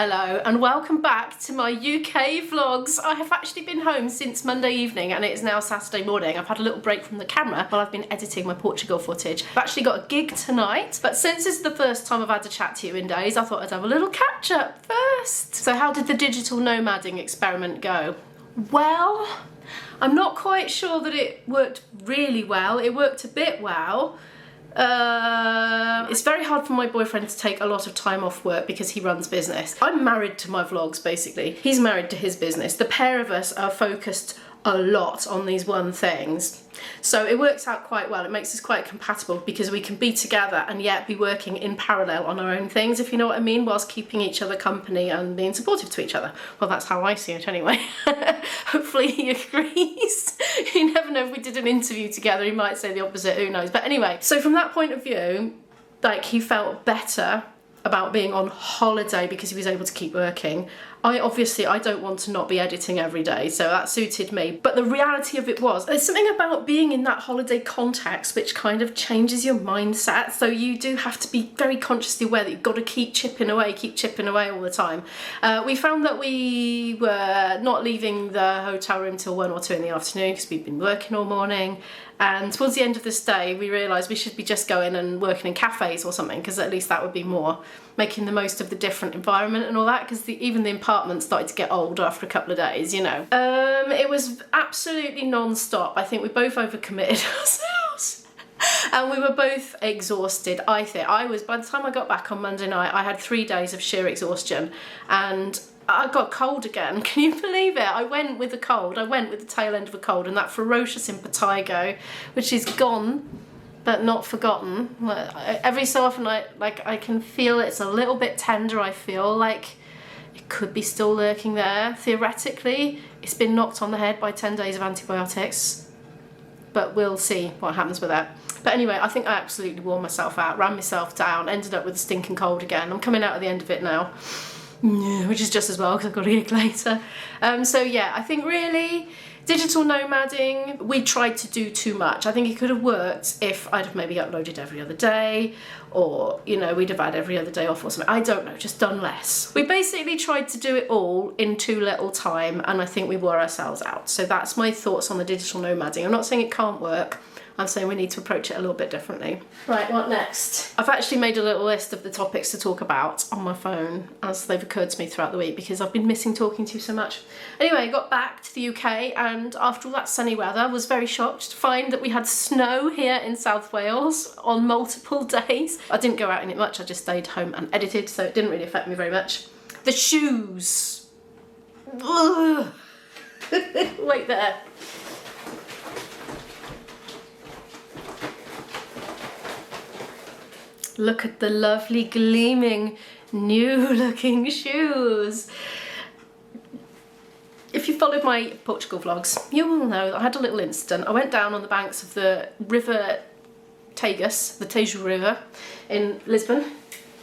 Hello and welcome back to my UK vlogs. I have actually been home since Monday evening and it is now Saturday morning. I've had a little break from the camera while I've been editing my Portugal footage. I've actually got a gig tonight, but since this is the first time I've had to chat to you in days, I thought I'd have a little catch up first. So how did the digital nomadding experiment go? Well, I'm not quite sure that it worked really well. It worked a bit well. It's very hard for my boyfriend to take a lot of time off work because he runs business. I'm married to my vlogs basically. He's married to his business. The pair of us are focused a lot on these one things. So it works out quite well. It makes us quite compatible because we can be together and yet be working in parallel on our own things, if you know what I mean, whilst keeping each other company and being supportive to each other. Well, that's how I see it anyway. Hopefully he agrees. You never know, if we did an interview together, he might say the opposite, who knows. But anyway, so from that point of view, like, he felt better about being on holiday because he was able to keep working. I don't want to not be editing every day, so that suited me. But the reality of it was, there's something about being in that holiday context which kind of changes your mindset. So you do have to be very consciously aware that you've got to keep chipping away all the time. We found that we were not leaving the hotel room till 1 or 2 in the afternoon because we'd been working all morning. And towards the end of this day, we realised we should be just going and working in cafes or something, because at least that would be more making the most of the different environment and all that, because even the apartment started to get old after a couple of days, you know. It was absolutely non-stop. I think we both overcommitted ourselves. And we were both exhausted, I think. By the time I got back on Monday night, I had 3 days of sheer exhaustion. And I got cold again. Can you believe it? I went with a cold. I went with the tail end of a cold, and that ferocious impetigo, which is gone but not forgotten. Every so often I can feel it's a little bit tender. I feel like it could be still lurking there. Theoretically, it's been knocked on the head by 10 days of antibiotics, but we'll see what happens with that. But anyway, I think I absolutely wore myself out, ran myself down, ended up with a stinking cold again. I'm coming out at the end of it now. Yeah, which is just as well because I've got a gig later. So yeah, I think really digital nomadding, we tried to do too much. I think it could have worked if I'd have maybe uploaded every other day, or, you know, we'd have had every other day off or something. I don't know, just done less. We basically tried to do it all in too little time, and I think we wore ourselves out. So that's my thoughts on the digital nomadding. I'm not saying it can't work. I'm saying we need to approach it a little bit differently. Right, what next? I've actually made a little list of the topics to talk about on my phone as they've occurred to me throughout the week because I've been missing talking to you so much. Anyway, I got back to the UK and after all that sunny weather, was very shocked to find that we had snow here in South Wales on multiple days. I didn't go out in it much, I just stayed home and edited, so it didn't really affect me very much. The shoes. Ugh. Wait there. Look at the lovely, gleaming, new-looking shoes. If you followed my Portugal vlogs, you will know that I had a little incident. I went down on the banks of the River Tagus, the Tejo River in Lisbon,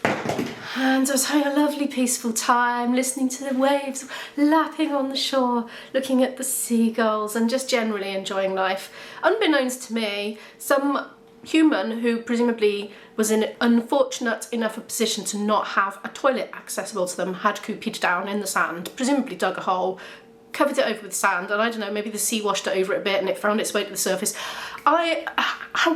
and I was having a lovely, peaceful time, listening to the waves lapping on the shore, looking at the seagulls, and just generally enjoying life. Unbeknownst to me, some human who presumably was in an unfortunate enough a position to not have a toilet accessible to them had cooped down in the sand, presumably dug a hole, covered it over with sand, and I don't know, maybe the sea washed it over it a bit and it found its way to the surface. I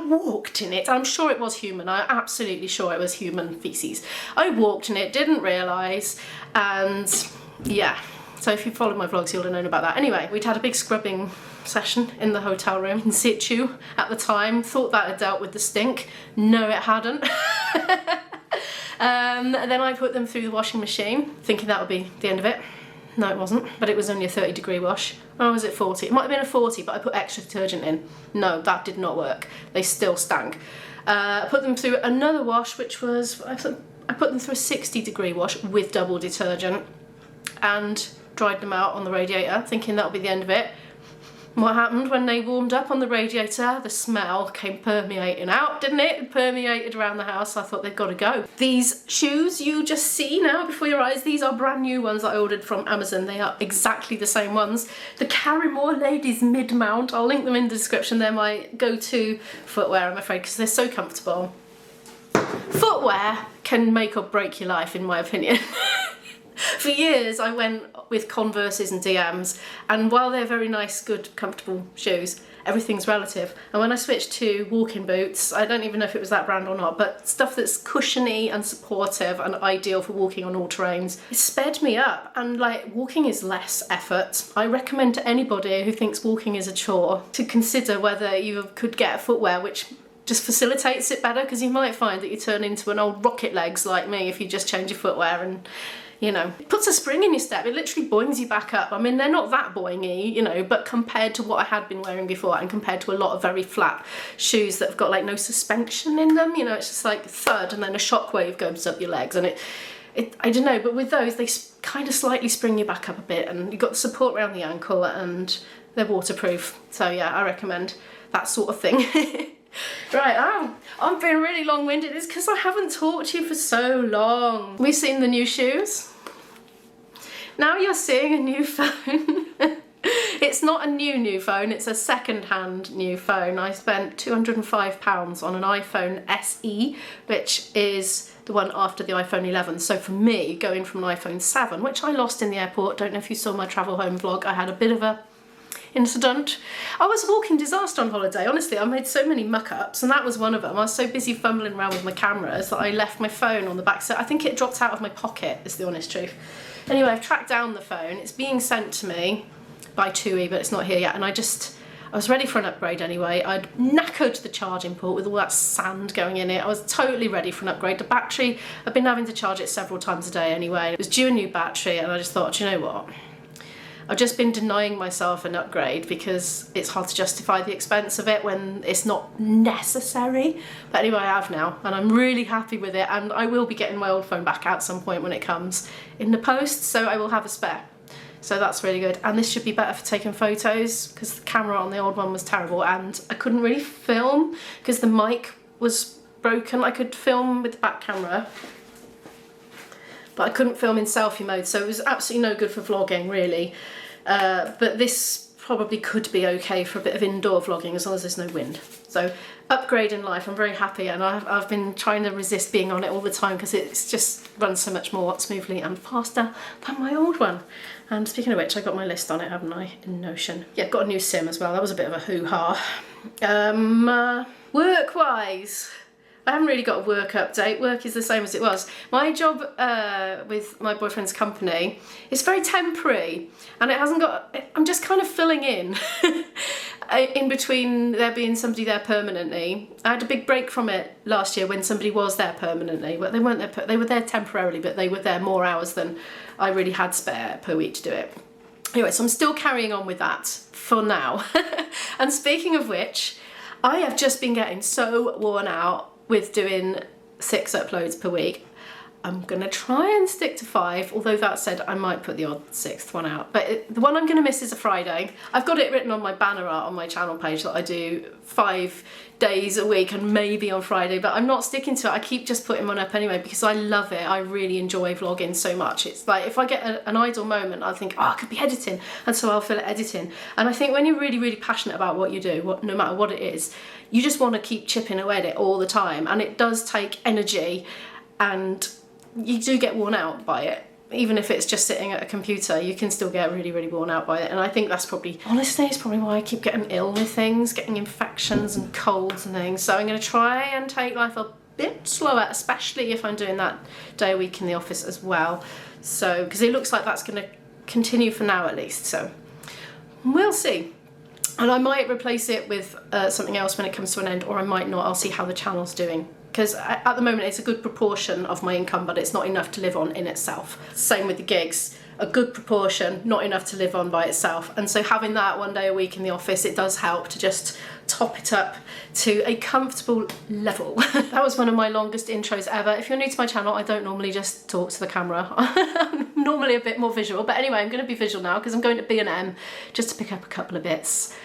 walked in it. I'm sure it was human. I'm absolutely sure it was human feces. I walked in it, didn't realise, and yeah. So if you followed my vlogs, you'll have known about that. Anyway, we'd had a big scrubbing session in the hotel room in situ at the time. Thought that had dealt with the stink. No, it hadn't. And then I put them through the washing machine, thinking that would be the end of it. No, it wasn't, but it was only a 30-degree wash. Oh, was it 40? It might have been a 40, but I put extra detergent in. No, that did not work. They still stank. I put them through another wash, which was, I put them through a 60-degree wash with double detergent and dried them out on the radiator, thinking that would be the end of it. What happened when they warmed up on the radiator? The smell came permeating out, didn't it? It permeated around the house. I thought they've got to go. These shoes you just see now before your eyes, these are brand new ones that I ordered from Amazon. They are exactly the same ones. The Karrimor ladies mid-mount, I'll link them in the description. They're my go-to footwear, I'm afraid, because they're so comfortable. Footwear can make or break your life, in my opinion. For years I went with Converses and DMs, and while they're very nice, good, comfortable shoes, everything's relative. And when I switched to walking boots, I don't even know if it was that brand or not, but stuff that's cushiony and supportive and ideal for walking on all terrains, it sped me up, and like, walking is less effort. I recommend to anybody who thinks walking is a chore to consider whether you could get footwear which just facilitates it better, because you might find that you turn into an old rocket legs like me if you just change your footwear, and you know, it puts a spring in your step. It literally buoys you back up. I mean, they're not that buoying-y, you know, but compared to what I had been wearing before, and compared to a lot of very flat shoes that have got like no suspension in them, you know, it's just like thud and then a shockwave goes up your legs, and I don't know, but with those, they kind of slightly spring you back up a bit, and you've got the support around the ankle, and they're waterproof. So yeah, I recommend that sort of thing. Right, I'm being really long-winded. It's because I haven't talked to you for so long. We've seen the new shoes. Now you're seeing a new phone. It's not a new phone, it's a second-hand new phone. I spent £205 on an iPhone SE, which is the one after the iPhone 11. So for me, going from an iPhone 7, which I lost in the airport, don't know if you saw my travel home vlog, I had a bit of a incident. I was a walking disaster on holiday, honestly. I made so many muck-ups, and that was one of them. I was so busy fumbling around with my cameras that I left my phone on the back, so I think it dropped out of my pocket, is the honest truth. Anyway, I've tracked down the phone. It's being sent to me by POOEY, but it's not here yet, and I was ready for an upgrade anyway. I'd knackered the charging port with all that sand going in it. I was totally ready for an upgrade. The battery, I've been having to charge it several times a day anyway. It was due a new battery, and I just thought, you know what? I've just been denying myself an upgrade because it's hard to justify the expense of it when it's not necessary. But anyway, I have now, and I'm really happy with it, and I will be getting my old phone back at some point when it comes in the post, so I will have a spare. So that's really good, and this should be better for taking photos because the camera on the old one was terrible, and I couldn't really film because the mic was broken. I could film with the back camera, but I couldn't film in selfie mode, so it was absolutely no good for vlogging, really. But this probably could be okay for a bit of indoor vlogging as long as there's no wind. So upgrade in life, I'm very happy, and I've been trying to resist being on it all the time because it's just runs so much more smoothly and faster than my old one. And speaking of which, I got my list on it, haven't I, in Notion. Yeah, got a new sim as well. That was a bit of a hoo-ha. Work-wise, I haven't really got a work update. Work is the same as it was. My job with my boyfriend's company is very temporary, and it hasn't got, I'm just kind of filling in between there being somebody there permanently. I had a big break from it last year when somebody was there permanently, but they weren't there, they were there temporarily, but they were there more hours than I really had spare per week to do it. Anyway, so I'm still carrying on with that for now. And speaking of which, I have just been getting so worn out with doing 6 uploads per week. I'm gonna try and stick to 5, although that said, I might put the odd 6th one out. But the one I'm gonna miss is a Friday. I've got it written on my banner art on my channel page that I do 5 days a week and maybe on Friday, but I'm not sticking to it. I keep just putting one up anyway because I love it. I really enjoy vlogging so much. It's like if I get an idle moment, I think, oh, I could be editing, and so I'll fill it editing. And I think when you're really, really passionate about what you do, no matter what it is, you just want to keep chipping away at it all the time, and it does take energy, and you do get worn out by it. Even if it's just sitting at a computer, you can still get really, really worn out by it. And I think that's probably, honestly, it's probably why I keep getting ill with things, getting infections and colds and things. So I'm going to try and take life a bit slower, especially if I'm doing that day a week in the office as well. So, because it looks like that's going to continue for now at least. So we'll see. And I might replace it with something else when it comes to an end, or I might not. I'll see how the channel's doing. Because at the moment it's a good proportion of my income, but it's not enough to live on in itself. Same with the gigs, a good proportion, not enough to live on by itself. And so having that one day a week in the office, it does help to just top it up to a comfortable level. That was one of my longest intros ever. If you're new to my channel, I don't normally just talk to the camera. I'm normally a bit more visual, but anyway, I'm going to be visual now because I'm going to B&M just to pick up a couple of bits.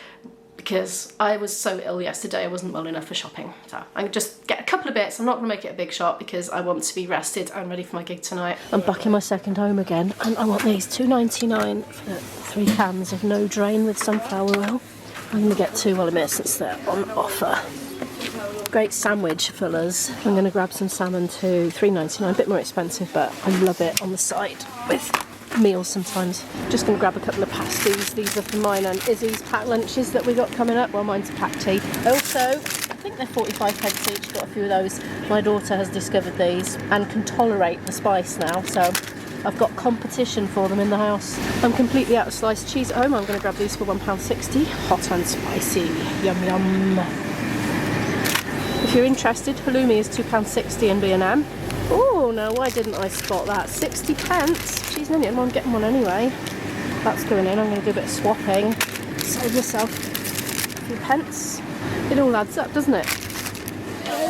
Because I was so ill yesterday, I wasn't well enough for shopping. So I'm gonna just get a couple of bits. I'm not gonna make it a big shop because I want to be rested and ready for my gig tonight. I'm back in my second home again, and I want these £2.99 for 3 cans of no drain with sunflower oil. I'm gonna get 2 while I'm here since they're on offer. Great sandwich fillers. I'm going to grab some salmon too. $3.99, a bit more expensive, but I love it on the side with meals sometimes. Just going to grab a couple of pasties. These are for mine and Izzy's packed lunches that we got coming up. Well, mine's a packed tea. Also, I think they're 45 pence each. Got a few of those. My daughter has discovered these and can tolerate the spice now, so I've got competition for them in the house. I'm completely out of sliced cheese at home. I'm going to grab these for £1.60. Hot and spicy. Yum yum. If you're interested, halloumi is £2.60 in B&M. Oh, now why didn't I spot that? 60 pence. Jeez, no, I'm getting one anyway. That's going in. I'm going to do a bit of swapping. Save myself a few pence. It all adds up, doesn't it?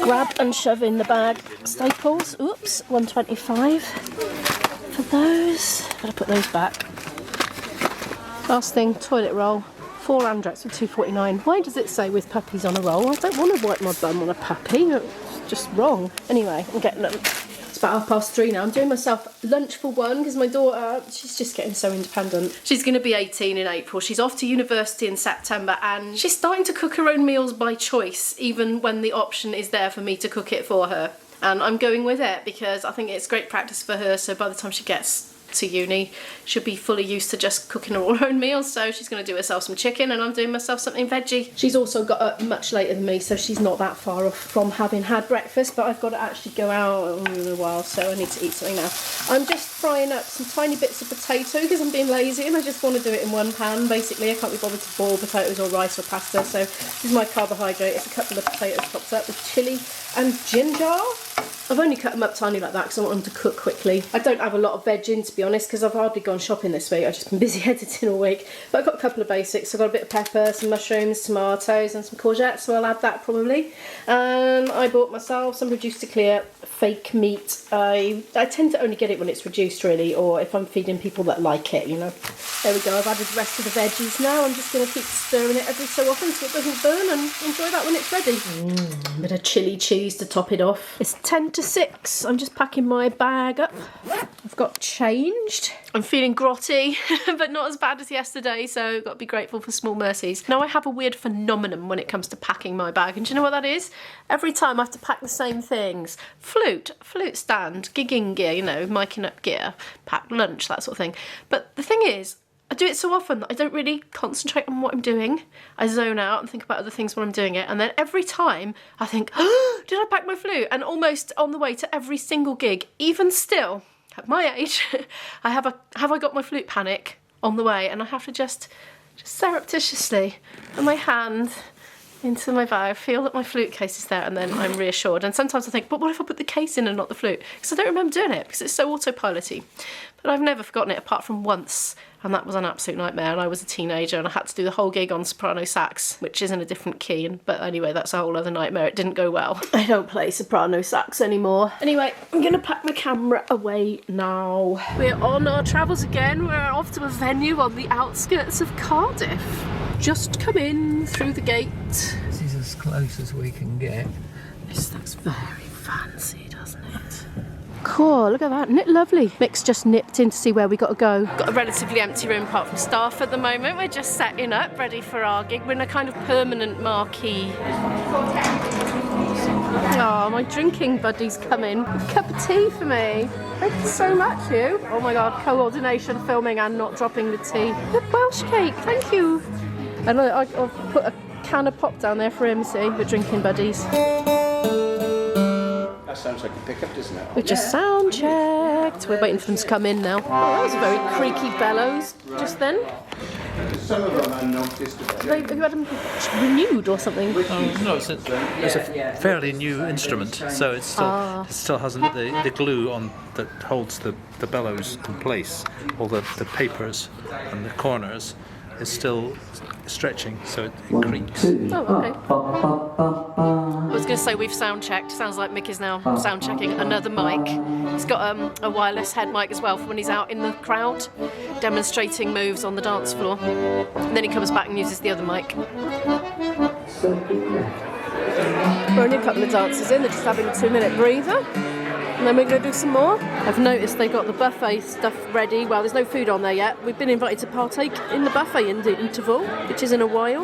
Grab and shove in the bag. Staples. Oops, £1.25 for those. Gotta put those back. Last thing, toilet roll. 4 Andrex for £2.49. Why does it say with puppies on a roll? I don't want to wipe my bum on a puppy. It's just wrong. Anyway, I'm getting them. It's about 3:30 now. I'm doing myself lunch for one because my daughter, she's just getting so independent. She's going to be 18 in April. She's off to university in September and she's starting to cook her own meals by choice, even when the option is there for me to cook it for her. And I'm going with it because I think it's great practice for her, so by the time she gets to uni she'll be fully used to just cooking her all her own meals. So she's going to do herself some chicken and I'm doing myself something veggie. She's also got up much later than me, so she's not that far off from having had breakfast, but I've got to actually go out in a while, so I need to eat something now. I'm just frying up some tiny bits of potato because I'm being lazy and I just want to do it in one pan. Basically I can't be bothered to boil potatoes or rice or pasta, so this is my carbohydrate. It's a couple of potatoes chopped up with chilli and ginger. I've only cut them up tiny like that because I want them to cook quickly. I don't have a lot of veg in, to be honest, because I've hardly gone shopping this week. I've just been busy editing all week. But I've got a couple of basics. I've got a bit of pepper, some mushrooms, tomatoes and some courgettes, so I'll add that probably. I bought myself some reduced to clear fake meat. I tend to only get it when it's reduced really, or if I'm feeding people that like it, you know. There we go, I've added the rest of the veggies now. I'm just going to keep stirring it every so often so it doesn't burn and enjoy that when it's ready. A bit of chili cheese to top it off. It's 10 to 6. I'm just packing my bag up. I've got changed. I'm feeling grotty, but not as bad as yesterday, so I've got to be grateful for small mercies. Now I have a weird phenomenon when it comes to packing my bag, and do you know what that is? Every time I have to pack the same things. Flute stand, gigging gear, you know, miking up gear, pack lunch, that sort of thing. But the thing is, I do it so often that I don't really concentrate on what I'm doing. I zone out and think about other things when I'm doing it, and then every time I think, oh, did I pack my flute? And almost on the way to every single gig, even still, at my age, have I got my flute panic on the way, and I have to just surreptitiously put my hand into my bag, feel that my flute case is there, and then I'm reassured. And sometimes I think, but what if I put the case in and not the flute? Because I don't remember doing it, because it's so autopilot-y. But I've never forgotten it apart from once, and that was an absolute nightmare. And I was a teenager and I had to do the whole gig on soprano sax, which is in a different key. But anyway, that's a whole other nightmare. It didn't go well. I don't play soprano sax anymore. Anyway, I'm gonna pack my camera away now. We're on our travels again. We're off to a venue on the outskirts of Cardiff. Just come in through the gate. This is as close as we can get. This looks very fancy, doesn't it? Cool, look at that, isn't it lovely? Mick's just nipped in to see where we got to go. Got a relatively empty room apart from staff at the moment. We're just setting up, ready for our gig. We're in a kind of permanent marquee. Oh, my drinking buddy's coming. A cup of tea for me. Thank you so much, you. Oh my God, coordination, filming and not dropping the tea. The Welsh cake, thank you. And I'll put a can of pop down there for him, see, we're drinking buddies. That sounds like a pickup, doesn't it? We just sound checked. We're waiting for them to come in now. Oh, that was a very creaky bellows just then. Some of them I noticed. Have you had them renewed or something? No, it's a fairly new instrument, so it still hasn't the glue on that holds the bellows in place. All the papers and the corners is still stretching, so it creaks. Oh, okay. I was going to say we've sound checked. Sounds like Mick is now sound checking another mic. He's got a wireless head mic as well for when he's out in the crowd, demonstrating moves on the dance floor. And then he comes back and uses the other mic. We're only a couple of dances in. They're just having a 2-minute breather. And then we're going to do some more. I've noticed they've got the buffet stuff ready. Well, there's no food on there yet. We've been invited to partake in the buffet interval, which is in a while.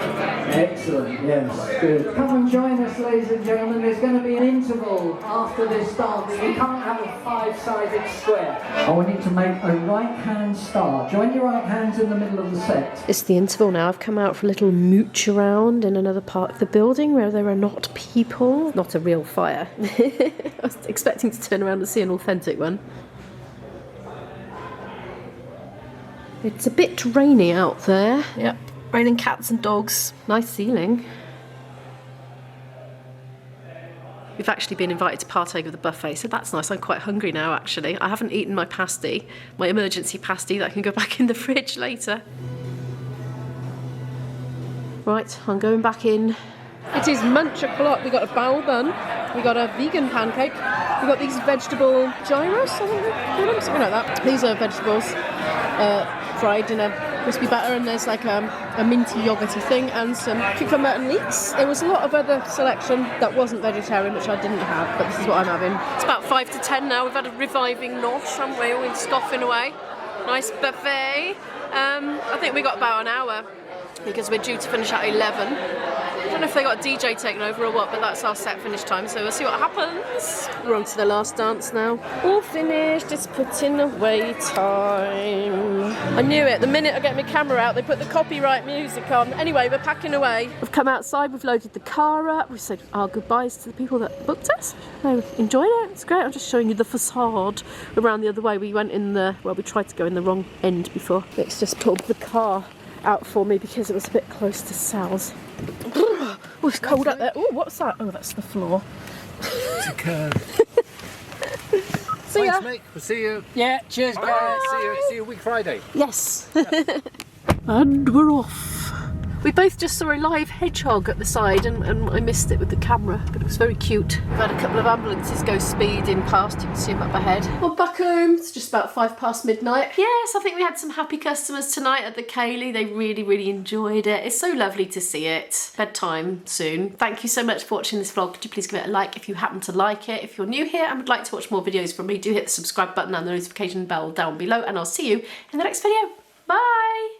Excellent, yes, good. Come and join us, ladies and gentlemen. There's going to be an interval after this dance. You can't have a five-sided square. And we need to make a right-hand star. Join your right hands in the middle of the set. It's the interval now. I've come out for a little mooch around in another part of the building where there are not people. Not a real fire. I was expecting to turn around and see an authentic one. It's a bit rainy out there. Yep, raining cats and dogs. Nice ceiling. We've actually been invited to partake of the buffet, so that's nice. I'm quite hungry now, actually. I haven't eaten my pasty, my emergency pasty that can go back in the fridge later. Right, I'm going back in. It is munch o'clock. We got a bao bun, we got a vegan pancake, we got these vegetable gyros, I think they're called them, something like that. These are vegetables fried in a crispy batter, and there's like a minty yogurty thing and some cucumber and leeks. There was a lot of other selection that wasn't vegetarian, which I didn't have, but this is what I'm having. It's about 5 to 10 now. We've had a reviving nosh, haven't we? All been scoffing away. Nice buffet. I think we got about an hour because we're due to finish at 11. I don't know if they got a DJ taking over or what, but that's our set finish time, so we'll see what happens. We're on to the last dance now. All finished, it's putting away time. I knew it, the minute I get my camera out, they put the copyright music on. Anyway, we're packing away. We've come outside, we've loaded the car up, we've said our goodbyes to the people that booked us. They enjoyed it, it's great. I'm just showing you the facade around the other way. We went in the, well, we tried to go in the wrong end before. It's just pulled the car out for me because it was a bit close to Sal's. Oh, it's cold up there. Oh, what's that? Oh, that's the floor. It's a curve. See ya. Thanks, mate. We'll see you. Yeah, cheers, guys. See you week Friday. Yes. And we're off. We both just saw a live hedgehog at the side and I missed it with the camera, but it was very cute. We've had a couple of ambulances go speeding past, you can see them up ahead. Well, back home, it's just about 5 past midnight. Yes, I think we had some happy customers tonight at the Ceilidh. They really, really enjoyed it. It's so lovely to see it. Bedtime soon. Thank you so much for watching this vlog. Could you please give it a like if you happen to like it? If you're new here and would like to watch more videos from me, do hit the subscribe button and the notification bell down below, and I'll see you in the next video. Bye!